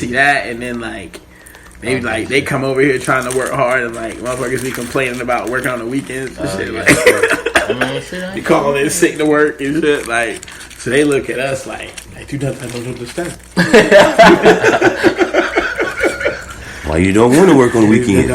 See that, and then like maybe like they come over here trying to work hard, and like motherfuckers be complaining about working on the weekends and shit. Like, you calling in sick to work and shit. Like, so they look at us like you don't understand. Why you don't want to work on the weekend?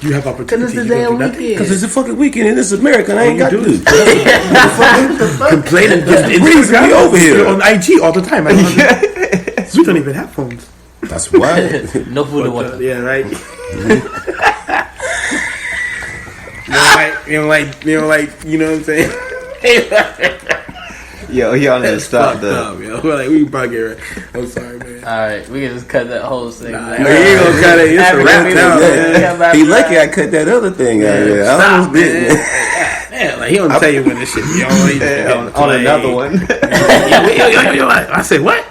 You have opportunity. Because it's the damn weekend. Because it's a fucking weekend and it's America and I ain't got to do. Complaining just brings me over here on IG all the time. We don't even have phones. That's why. No food to water. Yeah, right. You know what I'm saying? Yo, y'all need to stop that. We're like, we can probably get right. I'm sorry, man. Alright, we can just cut that whole thing. You ain't gonna cut it. It's a wrap now, man. He lucky I cut that other thing out of there. Stop, man. Yeah, like he don't tell you when this shit be on. On another one. I said, what?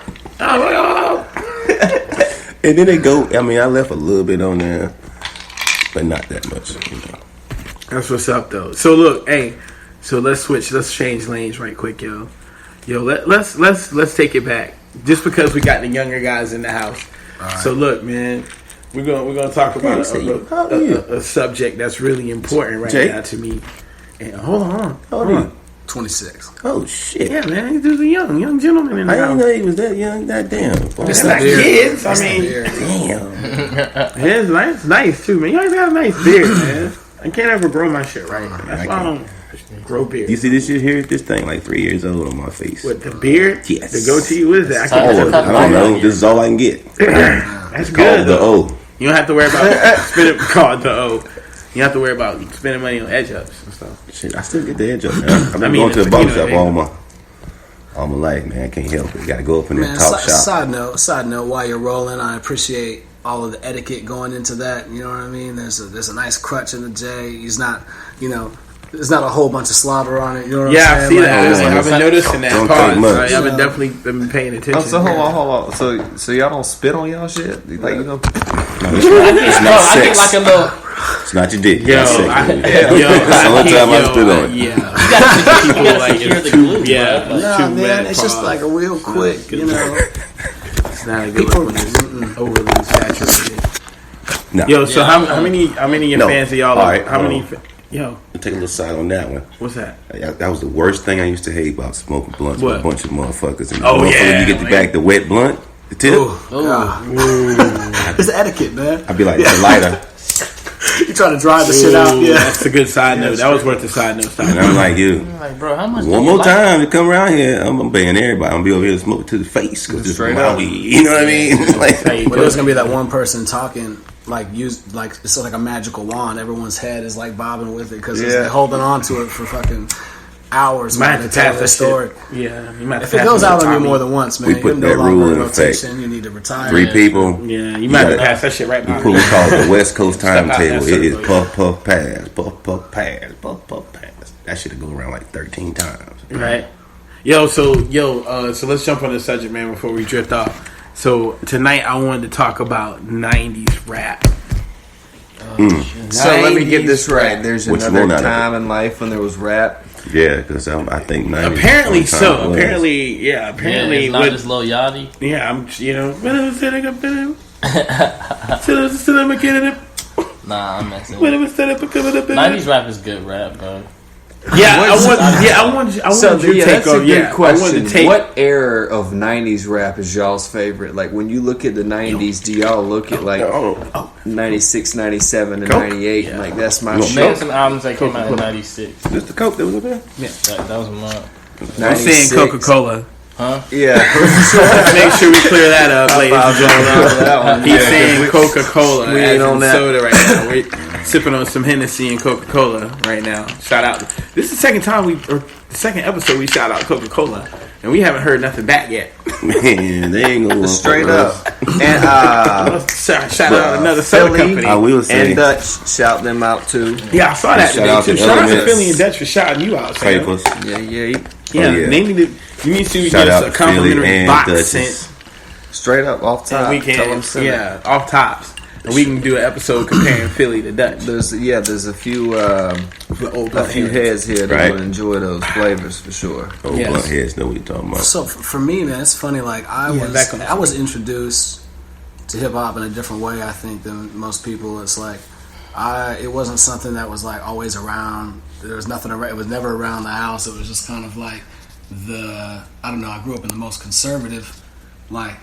And then they go. I mean, I left a little bit on there, but not that much. You know. That's what's up, though. So look, hey. So let's switch. Let's change lanes right quick, yo. Let's take it back. Just because we got the younger guys in the house. Right. So look, man, we're gonna talk about a subject that's really important right now to me. And hold on. 26. Oh shit! Yeah, man, he's a young gentleman in the house. I didn't know he was that young. That damn. It's not kids. I mean, damn. It's nice too, man. You always got a nice beard, man. I can't ever grow my shit right. That's why I don't grow beard. You see this shit here? This thing like 3 years old on my face. What, the beard? Yes. The goatee? What is that? I don't know. This is all I can get. That's good. Called the O. You don't have to worry about spending. Called the O. You don't have to worry about spending money on edge ups and stuff. Shit, I still get the edge up, man. I've been going to the barber shop all my life, man. I can't help it. You got to go up in there talk shop. Side note, while you're rolling, I appreciate all of the etiquette going into that. You know what I mean? There's a nice crutch in the J. He's not, there's not a whole bunch of slobber on it. You know what I'm saying? I see that. I've been noticing that. I've been definitely been paying attention. So hold on. So y'all don't spit on y'all shit? Like, it's not I think like a little. It's not your dick. Yo, that's the only time I spit on it. Yeah. You gotta secure the glue. Yeah. No, man, it's just like a real quick, It's not a good look when it's overly saturated. No. Yo, so how many of your fans are y'all? All right, how many? Yo, I'll take a little side on that one. What's that? That was the worst thing I used to hate about smoking blunts with a bunch of motherfuckers. And you get the bad blunt, the tip. It's the etiquette, man. I'd be like, it's a lighter. You trying to drive the shit out? Yeah, that's a good side note. That was worth the side note. And I'm like, bro, how much? One more time to come around here, I'm paying everybody. I'm gonna be over here to smoke it to the face because it's rowdy. You know what I mean? There's gonna be that one person talking. It's like a magical wand. Everyone's head is like bobbing with it because they're holding on to it for fucking hours. Might have to tell the story. Yeah, if it goes out on you more than once, man, we put that rule in effect. You need to retire. 3 people. Yeah, you might have to pass that shit right by. We call it the West Coast timetable. It is puff, puff, pass, puff, puff, pass, puff, puff, pass. That shit will go around like 13 times. Right. So let's jump on the subject, man, before we drift off. So tonight I wanted to talk about 90's rap. So let me get this right. There's another time in life when there was rap. Yeah, because I think 90's apparently so. Apparently, it's not just Lil Yachty. Yeah, Nah, I'm messing. 90's rap is good rap, bro. I want your take on. Good question. What era of 90's rap is y'all's favorite? Like when you look at the 90's, do y'all look at like 96, 97, and 98? Yeah. Like that's my shit. There's some albums that came out in 96. This the Coke that was up there? Yeah, that was mine. I'm saying Coca-Cola. Huh? Yeah. Make sure we clear that up, ladies and gentlemen. He's saying Coca-Cola as in soda right now. We're sipping on some Hennessy and Coca-Cola right now. Shout out. This is the second episode we shout out Coca-Cola, and we haven't heard nothing back yet. Man, they ain't gonna straight up. And shout out another soda company. I will say, and Dutch, shout them out too. Yeah, I saw that today too. Shout out to Philly and Dutch for shouting you out. Papers. Yeah. They need to. You need to get us a complimentary box sent. Straight up off top. And we can, off tops. And we can do an episode comparing Philly to Dutch. There's a few heads here that will enjoy those flavors for sure. Blunt heads know what you're talking about. So for me, man, it's funny. Like I was introduced to hip hop in a different way, I think, than most people. It's like it wasn't something that was like always around. There was nothing around. It was never around the house. It was just kind of like I don't know. I grew up in the most conservative, like,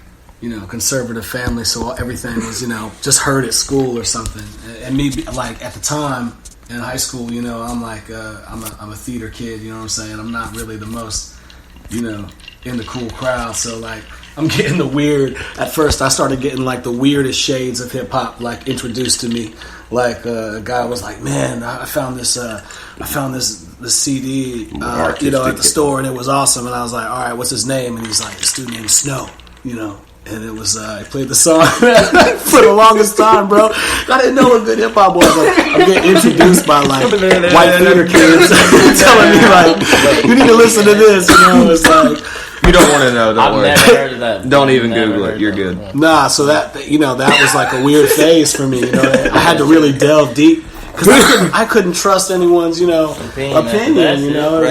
conservative family, so everything was, just heard at school or something. And me, like, at the time in high school, I'm like, I'm a theater kid, you know what I'm saying? I'm not really the most, in the cool crowd, so, like, I'm getting the weird. At first, I started getting, like, the weirdest shades of hip-hop, like, introduced to me. Like, a guy was like, man, I found this CD, at the store, and it was awesome. And I was like, all right, what's his name? And he's like, this dude named Snow, And it was, I played the song for the longest time, bro. I didn't know what good hip hop was. I'm getting introduced by, like, white theater kids telling me, like, you need to listen to this. It's like, you don't want to know. Don't worry. I've never heard of that. Don't even Google it. You're good. Nah, so that was like a weird phase for me. I had to really delve deep. Because I couldn't trust anyone's, opinion. Right.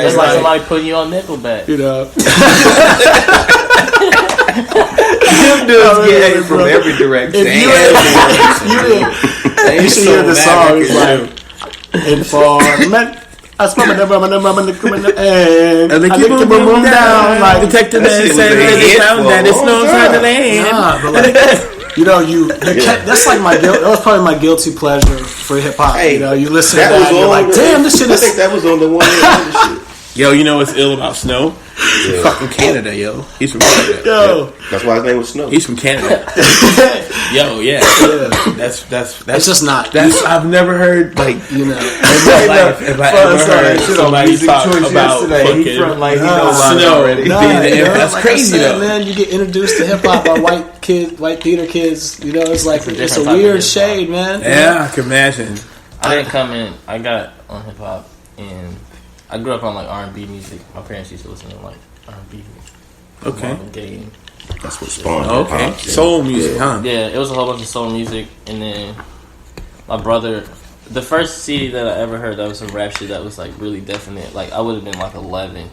It's like somebody putting you on Nickelback. Them dudes get hate from every direction. You should hear the song. It's like, inform. I smell my number, and I keep the room down. Like, detective said they found that it's no inside the land. Nah, but like, that's like my guilt. That was probably my guilty pleasure for hip hop. Hey, you listen to that, and you're like, damn, this shit is. I think that was on the one. Yo, you know what's ill about Snow? Yeah. Fucking Canada, yo. He's from Canada. Yo, that's why his name was Snow. He's from Canada. Yo, yeah. That's it's just not. I've never heard, like, in my life, if I ever heard somebody talk about fucking Snow already. That's crazy though. Man, you get introduced to hip hop by white theater kids. It's like it's a weird shade, man. Yeah, I can imagine. I didn't come in. I got on hip hop and I grew up on like R&B music. My parents used to listen to like R&B music. Okay. Game. That's what spawned. Okay. Hip-hop. Soul music, huh? Yeah, it was a whole bunch of soul music, and then my brother. The first CD that I ever heard that was some rap shit that was like really definite. Like I would have been like 11.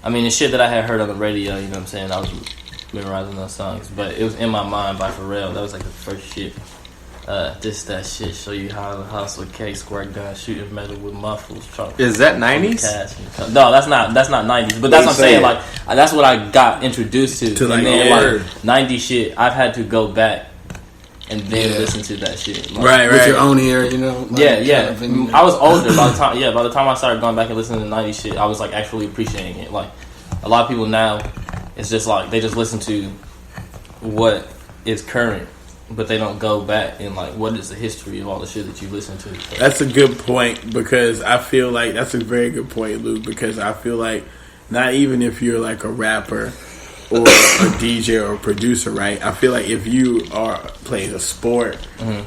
I mean, the shit that I had heard on the radio. You know what I'm saying? I was memorizing those songs, but it was In My Mind by Pharrell. That was like the first shit. This that shit show you how to hustle, K square gun, shooting metal with muffles. Is that 90s? No, that's not 90s. But that's what I'm saying. Like that's what I got introduced to. Like, and then 90s shit, I've had to go back and then listen to that shit. Like, right. With your own ear, Like, yeah. I was older by the time. Yeah, by the time I started going back and listening to 90s shit, I was like actually appreciating it. Like a lot of people now, it's just like they just listen to what is current. But they don't go back and like, what is the history of all the shit that you listen to? So. That's a good point because I feel like that's a very good point, Luke. Because I feel like not even if you're like a rapper or a DJ or a producer, right? I feel like if you are playing a sport,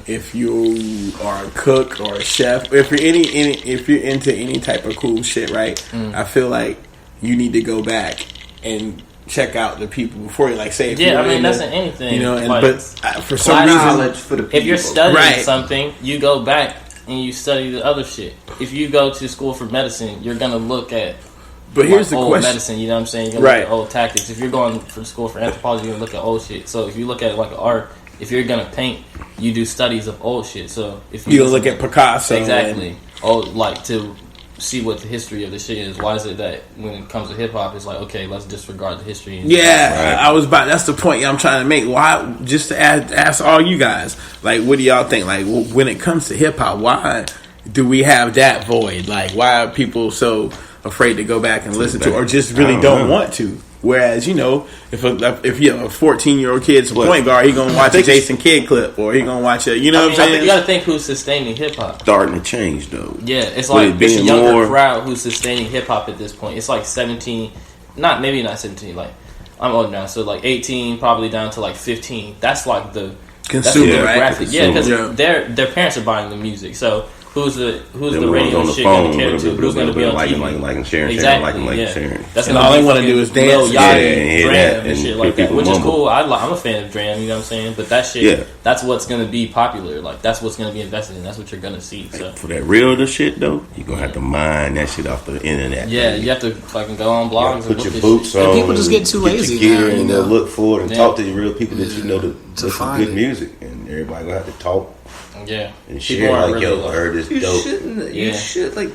if you are a cook or a chef, if you're if you're into any type of cool shit, right? I feel like you need to go back and check out the people before you say. If that's in anything. But for some reason, for the people. If you're studying something, you go back and you study the other shit. If you go to school for medicine, you're gonna look at. But here's the old question. Medicine, you know what I'm saying? You're gonna look at old tactics. If you're going for school for anthropology, you're gonna look at old shit. So if you look at it like art, if you're gonna paint, you do studies of old shit. So if you look at Picasso, exactly, to see what the history of the shit is. Why is it that when it comes to hip hop, it's like, okay, let's disregard the history? I was about. That's the point I'm trying to make. Why? Just to ask all you guys, like, what do y'all think? Like, when it comes to hip hop, why do we have that void? Like, why are people so afraid to go back and listen to, or just really don't want to? Whereas, if you have a 14-year-old kid's a point guard, he gonna watch a Jason Kidd clip, or he gonna watch a, what I'm saying? You gotta think who's sustaining hip hop. Starting to change though. Yeah, it's like it's a younger crowd who's sustaining hip hop at this point. It's like 17, maybe not 17. Like I'm old now, so like 18, probably down to like 15. That's like the consumer demographic. Yeah, because their parents are buying the music. So who's the Them radio on the shit phone, gonna cater to? Who's gonna be on TV? Like, sharing, Exactly. sharing. That's And gonna all be they want to fucking do is Lil dance. Yachty, Dram, and and shit like that, people which is mumble. cool. I'm a fan of Dram. You know what I'm saying? But that shit, that's what's gonna be popular. Like that's what's gonna be invested in. That's what you're gonna see. So for that real shit though, you're gonna have to mine that shit off the internet. yeah, you have to fucking go on blogs and put your look boots shit. on. And people just get too lazy your gear now, you and know? look for it and talk to the real people that you know to listen find to good it. music, and everybody gonna have to talk Yeah, and people share aren't like, really yo, I heard this You dope. shouldn't. Yeah. You should like.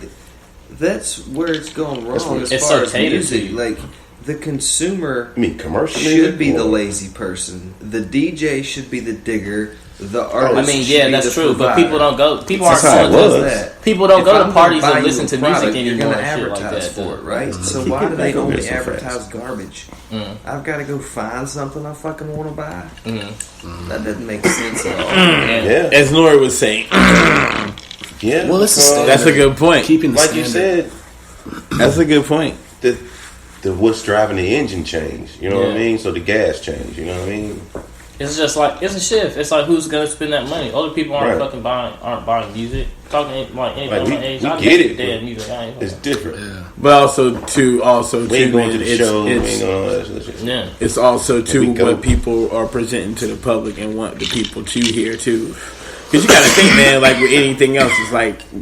That's where it's going wrong as it's far so as catered music. to you. Like the consumer I mean, commercial should music, be the or- lazy person. The DJ should be the digger. The artist. I mean, should yeah, be that's the true. But provider. people don't go. People aren't That's how it going to. was. People don't If go I'm to gonna parties buy and you listen a to product, music you're anymore. gonna And shit like advertise that. for it, right? So Keep why it do back they over only there so advertise fast. garbage? I've got to go find something I fucking want to buy. Mm-hmm. That doesn't make sense at all. Yeah, As Nori was saying, yeah. Well, it's a standard. that's a good point. Keeping the like standard. you said. That's a good point. The what's driving the engine change. You know what I Yeah. mean? So the gas change. You know what I mean? It's just like it's a shift. It's like who's gonna spend that money? Older people aren't Right. fucking buying music. Talking like anybody Like, my we age, get I it, make but damn music. I ain't It's different. But also We ain't going to the it's, show. We ain't it's, going to all that shit. yeah. it's also we too go. what people are presenting to the public and want the people to hear too. Because you got to think, man. Like with anything else, it's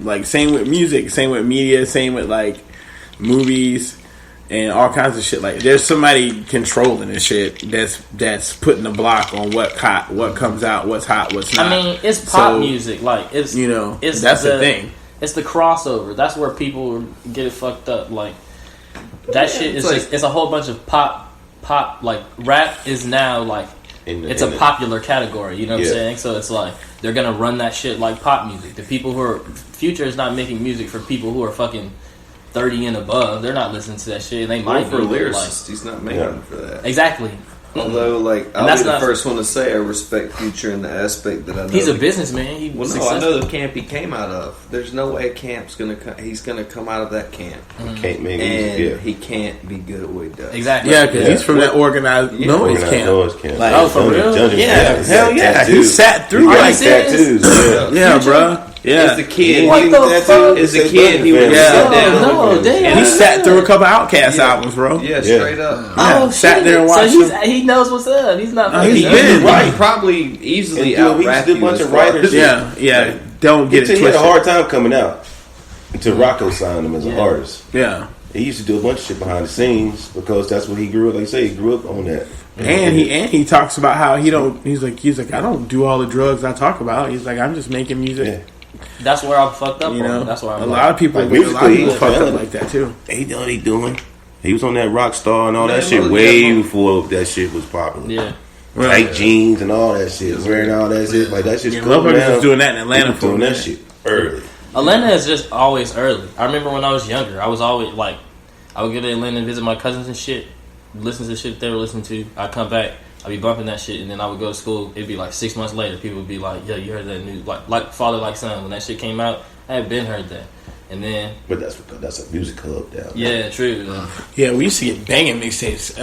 like same with music, same with media, same with like movies and all kinds of shit. Like there's somebody controlling this shit that's putting a block on what comes out, what's hot, what's not. I mean, it's pop So, music. Like it's it's that's the thing. It's the crossover. That's where people get it fucked up. Like that shit is it's just it's a whole bunch of pop. Like rap is now like it's a popular category. You know what I'm saying? So it's like they're gonna run that shit like pop music. The people who are Future is not making music for people who are fucking 30 and above. They're not listening to that shit. They might For a be but, lyricist, he's not making it for that. exactly. Although, like, I'll that's be the not- first one to say I respect Future in the aspect that I know He's a businessman. He Well, no, I know the camp he came out of. There's no way a camp's gonna. He's gonna come out of that camp, Can't make and music. he can't be good at what he does. Exactly. Yeah, because he's from that organized noise camp. Like, oh, for real? Yeah, hell yeah. He sat through Are you like serious? Tattoos. yeah, bro. Yeah, As a kid, What the fuck? as a kid, he would Yeah. sit down. No, damn. he sat through a couple Outkast albums, bro. Yeah, straight up. Oh, sat shit. there and watched So him. he knows what's up. He's not. he's fucking- been Right, probably easily And out we used to do a bunch of writers. Yeah. Don't get it He had a twisted. hard time coming out until Rocco signed him as an artist. Yeah, He used to do a bunch of shit behind the scenes because that's what he grew up. Like you say, he grew up on that. and he talks about how he don't. He's like I don't do all the drugs I talk about. He's like I'm just making music. Yeah. That's where I'm fucked up. You know, That's where I'm. a lot of people, Like, a lot of musically, people he's fucked up talented. like that too. He know what he doing. He was on that rock star and all that Man, shit look, way yeah, before that shit was popular. Yeah. Tight jeans and all that shit, wearing all that shit. Like that shit's Yeah, cool motherfuckers now. was doing that in Atlanta He was for a doing that minute. shit early. Atlanta is just always early. I remember when I was younger, I was always like, I would go to Atlanta and visit my cousins and shit, listen to shit they were listening to. I'd come back, I'd be bumping that shit, and then I would go to school. It'd be like 6 months later, people would be like, "Yo, you heard that new like Father Like Son?" When that shit came out, I had been heard that, and then But that's because that's a music club down there. yeah, true. Yeah, we used to get banging mixtapes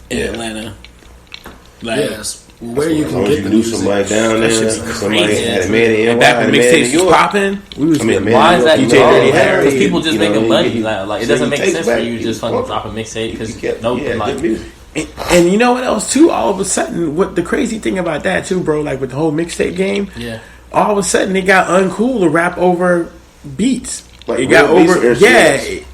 in Atlanta. Like Yes. Where you As can long as get you the knew music. somebody down there, shit's somebody crazy. had a man in NY, back when and a man in mixtapes New was York. popping, we was I mean, man, Why is that? DJ wrong? Dirty Harry, Because people just you know, making he- money. he- Like it so doesn't he make takes sense for back, you to he just fucking fuck- drop a mixtape because he kept- no, he had like good music. and you know what else too? All of a sudden, what the crazy thing about that too, bro? Like with the whole mixtape game, yeah. all of a sudden it got uncool to rap over beats. Like it got real beats over, or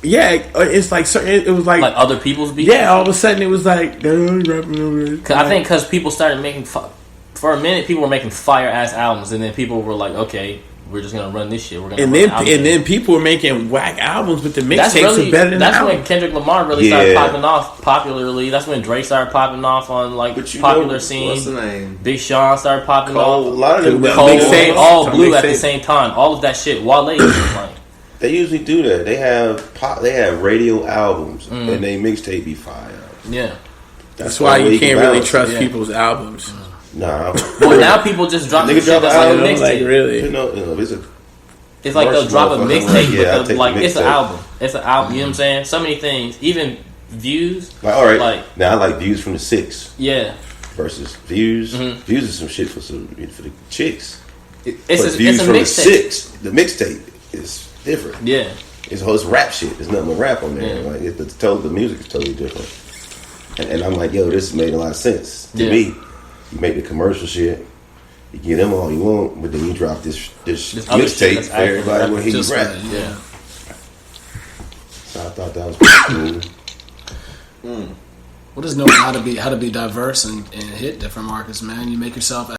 yeah. It's like certain. It was like other people's beats. yeah. All of a sudden it was like they're rapping over it. Cause I think because people started making for a minute, people were making fire ass albums, and then people were like, "Okay, we're just gonna run this shit." We're gonna And run then albums. and then people were making whack albums, but the that's mixtapes really were better than the that's album. when Kendrick Lamar really started Yeah. popping off popularly. That's when Dre started popping off on like But you popular know, What's the scene. name? Big Sean started popping Cole, a off. lot of them, Well, Cole, mixtape. all Some blew at the mixtape. same time. All of that shit. Wale was like, they usually do that. They have radio albums and they mixtape be fire. yeah. That's why the way you can't really balance it. trust Yeah. people's albums. Nah, Well, now people just drop Nigga the shit drop that's an like a album, Like mixtape. really, you know, it's a It's like they'll drop a Motherfucker, mixtape, yeah, I'll but take like the it's an mixtape. album. It's an album. You know what I'm saying? So many things, even views. like all right. Like Now I like Views from the Six yeah, versus Views. Mm-hmm. Views is some shit for the chicks. It's but a views from mixtape. The mixtape is different. Yeah. It's rap shit. There's nothing but rap on there. Yeah. Like the music is totally different. And I'm like, yo, this made a lot of sense to me. You make the commercial shit, you get them all you want, but then you drop this mixtape for everybody when he rap. Yeah. So I thought that was pretty cool. Well, just knowing how to be diverse and hit different markets, man. You make yourself